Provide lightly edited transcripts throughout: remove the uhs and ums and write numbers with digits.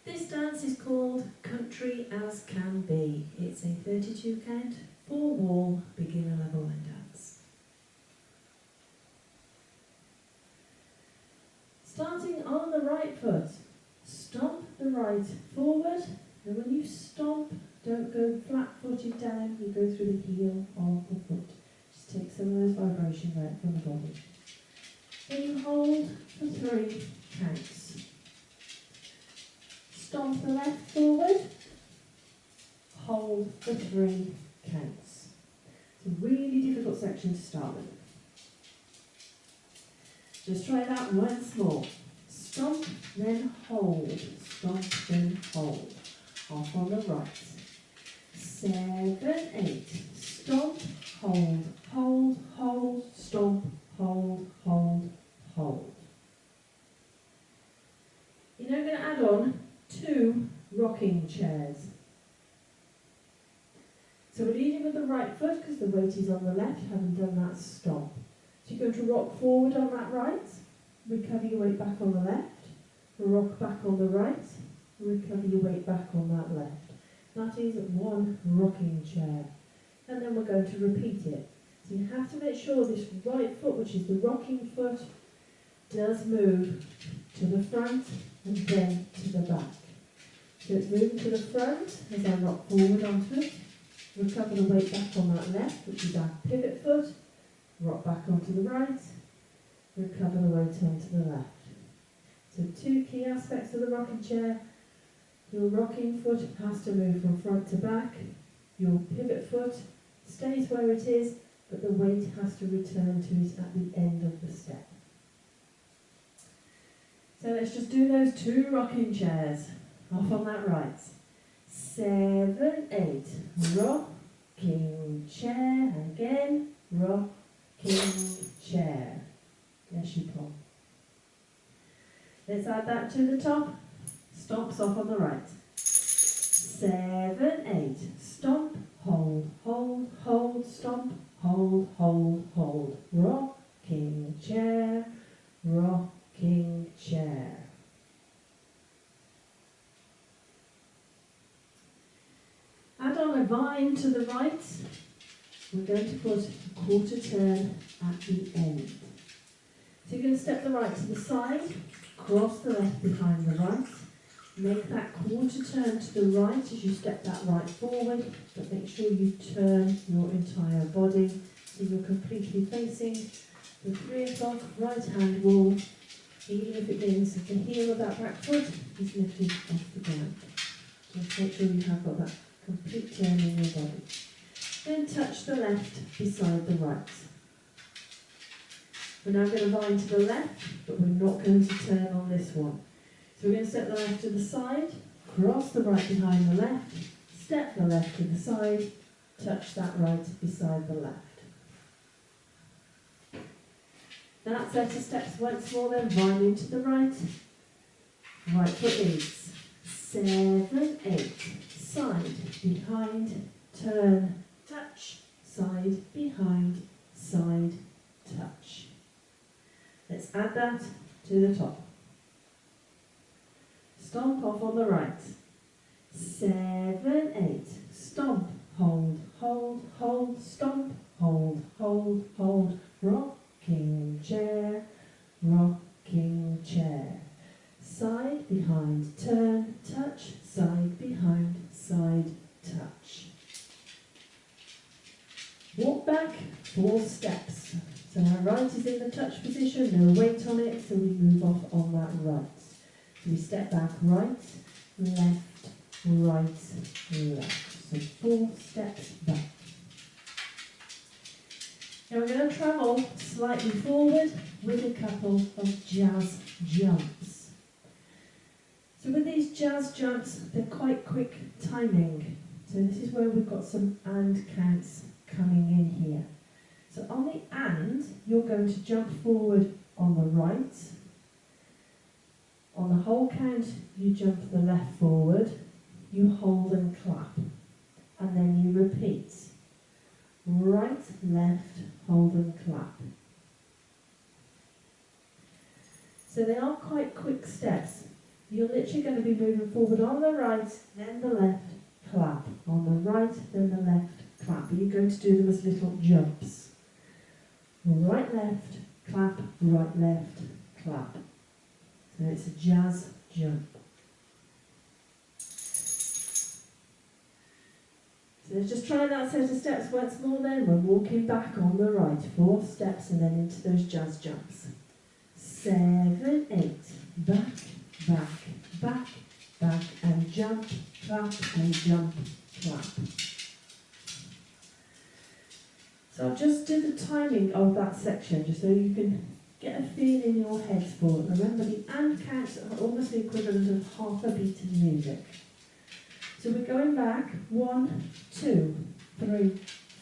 This dance is called Country as Can Be. It's a 32 count, 4-wall, beginner level line dance. Starting on the right foot, stomp the right forward, and when you stomp, don't go flat-footed down, you go through the heel of the foot. Just take some of those vibrations out from the body. Then you hold for 3 counts. Stomp the left forward, hold for 3 counts. It's a really difficult section to start with. Just try that once more. Stomp, then hold. Stomp, then hold. Off on the right. 7, 8. Stomp, hold, hold, hold, stomp, hold, hold, hold. You're now going to add on 2 rocking chairs. So we're leading with the right foot because the weight is on the left, having done that stomp. So you're going to rock forward on that right, recover your weight back on the left, rock back on the right, recover your weight back on that left. That is 1 rocking chair. And then we're going to repeat it. So you have to make sure this right foot, which is the rocking foot, does move to the front and then to the back. So it's moving to the front as I rock forward onto it, recover the weight back on that left, which is our pivot foot, rock back onto the right, recover the weight onto the left. So 2 key aspects of the rocking chair. Your rocking foot has to move from front to back. Your pivot foot stays where it is, but the weight has to return to it at the end of the step. So let's just do those 2 rocking chairs. Off on that right. 7, 8. Rocking chair. Again. Rocking chair. Yes, you pull. Let's add that to the top. Stomps off on the right. 7, 8. Stomp, hold, hold, hold, stomp, hold, hold, hold. Rocking chair, rocking chair. Add on a vine to the right. We're going to put a quarter turn at the end. So you're going to step the right to the side, cross the left behind the right, make that quarter turn to the right as you step that right forward, but make sure you turn your entire body so you're completely facing the 3 o'clock right hand wall, even if it means that the heel of that back foot is lifted off the ground. Just make sure you have got that complete turn in your body. Then touch the left beside the right. We're now going to vine to the left, but we're not going to turn on this one. So we're going to step the left to the side, cross the right behind the left, step the left to the side, touch that right beside the left. That set of steps once more, then vine into the right. Right foot leads. 7, 8. Side, behind, turn, touch. Side, behind, side, touch. Let's add that to the top. Stomp off on the right. 7, 8. Stomp, hold, hold, hold, stomp, hold, hold, hold. Rocking chair, rocking chair. Side, behind, turn, touch. Side, behind, side, touch. Walk back 4 steps. So our right is in the touch position, no weight on it, so we move off on that right. So we step back right, left, right, left. So 4 steps back. Now we're going to travel slightly forward with a couple of jazz jumps. So with these jazz jumps, they're quite quick timing. So this is where we've got some and counts coming in here. So on the and, you're going to jump forward on the right. On the whole count, you jump the left forward, you hold and clap, and then you repeat. Right, left, hold and clap. So they are quite quick steps. You're literally going to be moving forward on the right, then the left, clap. On the right, then the left, clap. You're going to do them as little jumps. Right, left, clap, right, left, clap. So it's a jazz jump. So let's just try that set of steps once more then. We're walking back on the right, 4 steps and then into those jazz jumps. 7, 8, back, back, back, back, and jump, clap, and jump, clap. So I'll just do the timing of that section, just so you can get a feel in your heads for it. Remember, the and counts are almost the equivalent of half a beat in music. So we're going back, 1, 2, 3,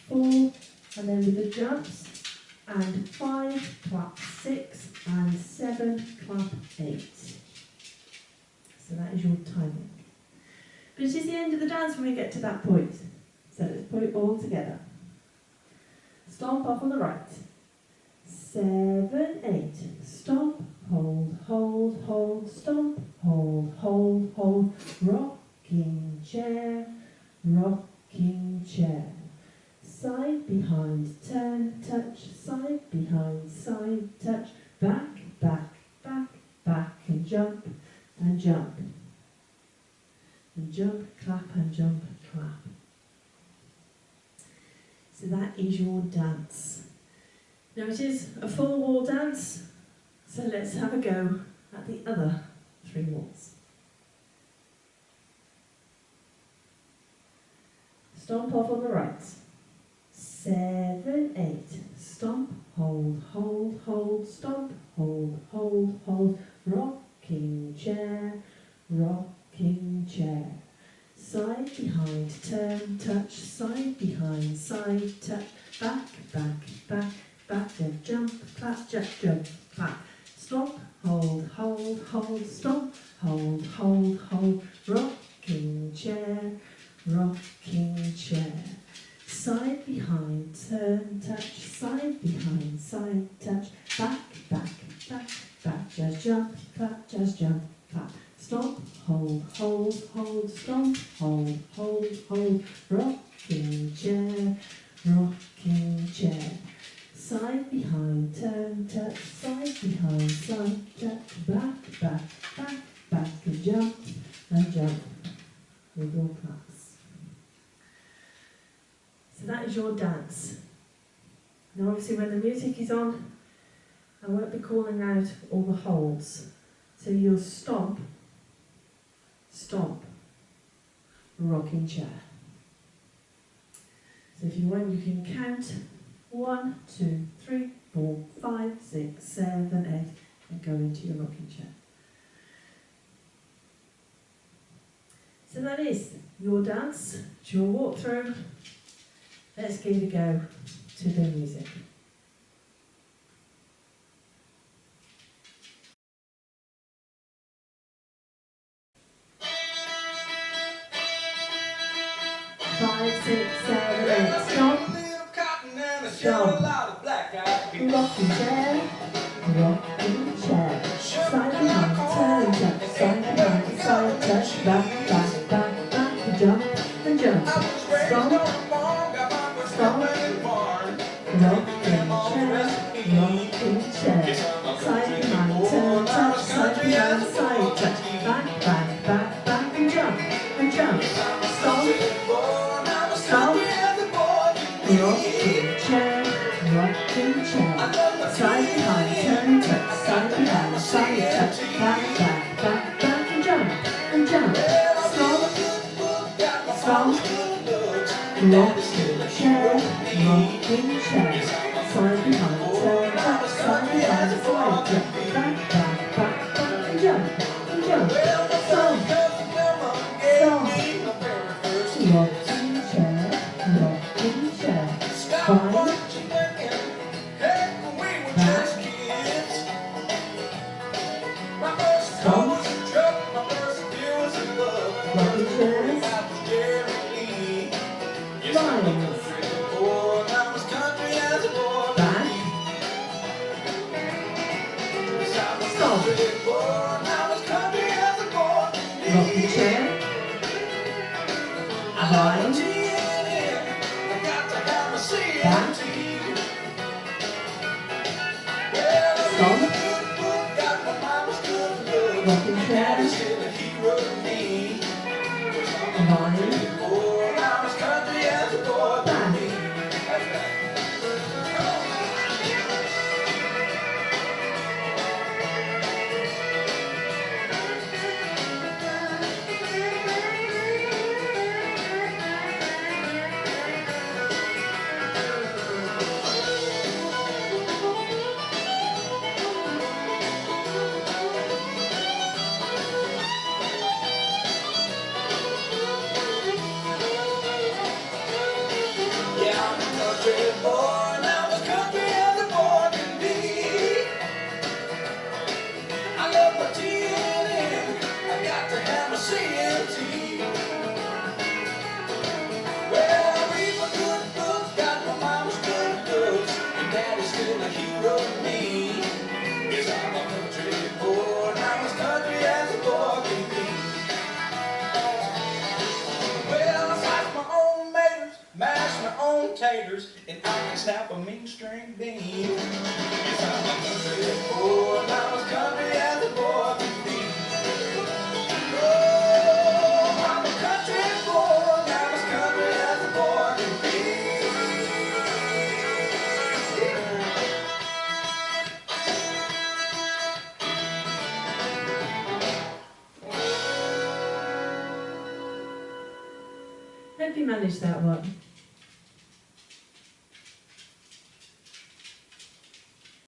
4, and then with the jumps, and 5, clap 6, and 7, clap 8. So that is your timing. But it is the end of the dance when we get to that point. So let's put it all together. Stomp off on the right. 7, 8. Stomp, hold, hold, hold, stomp, hold, hold, hold. Rocking chair, rocking chair. Side, behind, turn, touch, side, behind, side, touch. Back, back, back, back, and jump, and jump. And jump, clap, and jump, clap. So that is your dance. Now it is a 4-wall dance, so let's have a go at the other 3 walls. Stomp off on the right. 7, 8. Stomp, hold, hold, hold, stomp, hold, hold, hold. Rocking chair, rocking chair. Side, behind, turn, touch, side, behind, side, touch. Back, back, back, back, then jump, clap, jump, clap. Stomp, hold, hold, hold, stomp, hold, hold, hold. Rocking chair, rocking chair. Side, behind, turn, touch, side, behind, side, touch. Back, back, back, back, just jump, clap, just jump, clap. Stomp, hold, hold, hold, stomp, hold, hold, hold. Rocking chair, rocking chair. Side, behind, turn, touch, side, behind, side, touch. Back, back, back, back, and jump with your claps. So that is your dance. Now obviously when the music is on, I won't be calling out all the holds. So you'll stomp, stomp, rocking chair. So if you want, you can count 1, 2, 3, 4, 5, 6, 7, 8, and go into your rocking chair. So that is your dance, it's your walkthrough. Let's give it a go to the music. Five, 6, 7, 8, stomp, stomp, rocking chair, rocking chair. Side behind, turn and jump, side behind, side touch, back, back, back, back, and jump, stomp, stomp, rocking chair, side behind, turn, touch, side behind, side touch, back, back, back, back, and jump, stomp, stomp, rocking chair, side behind, turn, touch, side behind, side touch, back, back, back, back, and jump, stomp, stomp, rocking chair, side behind, turn, touch, side behind, side touch, back, back, back, back, and jump, stomp, stomp, rocking chair, 5, back, stomp, rocking chairs, lines, Rocking chair. Rise. Back. Stomp. Rocking chair. Rise. Back. Taters, and I can snap a mean string bean. Yes, I'm a country boy, and I'm as country as a boy can be. Oh, I'm a country boy, and I'm as country as a boy can be. Hope you managed that one.